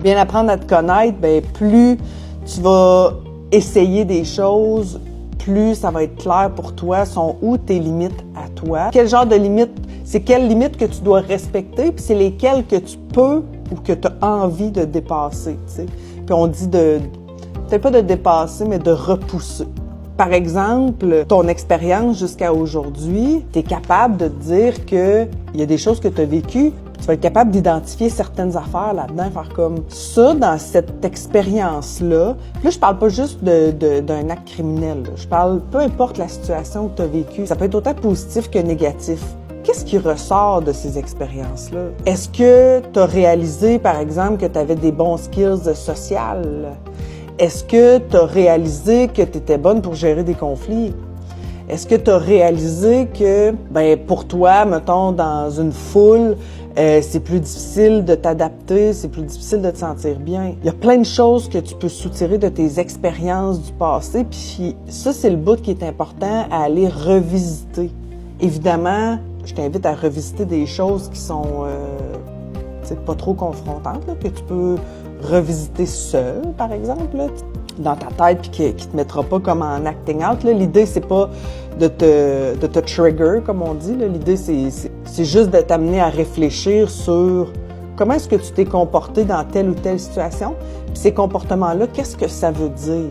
Bien apprendre à te connaître, bien, plus tu vas essayer des choses, plus ça va être clair pour toi, sont où tes limites à toi. Quel genre de limites, c'est quelles limites que tu dois respecter, puis c'est lesquelles que tu peux ou que tu as envie de dépasser, tu sais. Puis on dit peut-être pas de dépasser, mais de repousser. Par exemple, ton expérience jusqu'à aujourd'hui, tu es capable de te dire qu'il y a des choses que tu as vécues, tu vas être capable d'identifier certaines affaires là-dedans, faire comme ça dans cette expérience-là. Puis là, je parle pas juste d'un acte criminel. Là. Je parle, peu importe la situation que tu as vécue, ça peut être autant positif que négatif. Qu'est-ce qui ressort de ces expériences-là? Est-ce que tu as réalisé, par exemple, que tu avais des bons skills sociales? Est-ce que tu as réalisé que tu étais bonne pour gérer des conflits? Est-ce que tu as réalisé que, pour toi, mettons, dans une foule, c'est plus difficile de t'adapter, c'est plus difficile de te sentir bien? Il y a plein de choses que tu peux soutirer de tes expériences du passé, puis ça, c'est le bout qui est important à aller revisiter. Évidemment, je t'invite à revisiter des choses qui sont pas trop confrontantes, là, que tu peux revisiter seul, par exemple, là, dans ta tête, puis qui te mettra pas comme en acting out. Là. L'idée, c'est pas de te trigger, comme on dit. Là. L'idée, c'est juste de t'amener à réfléchir sur comment est-ce que tu t'es comporté dans telle ou telle situation. Puis ces comportements-là, qu'est-ce que ça veut dire?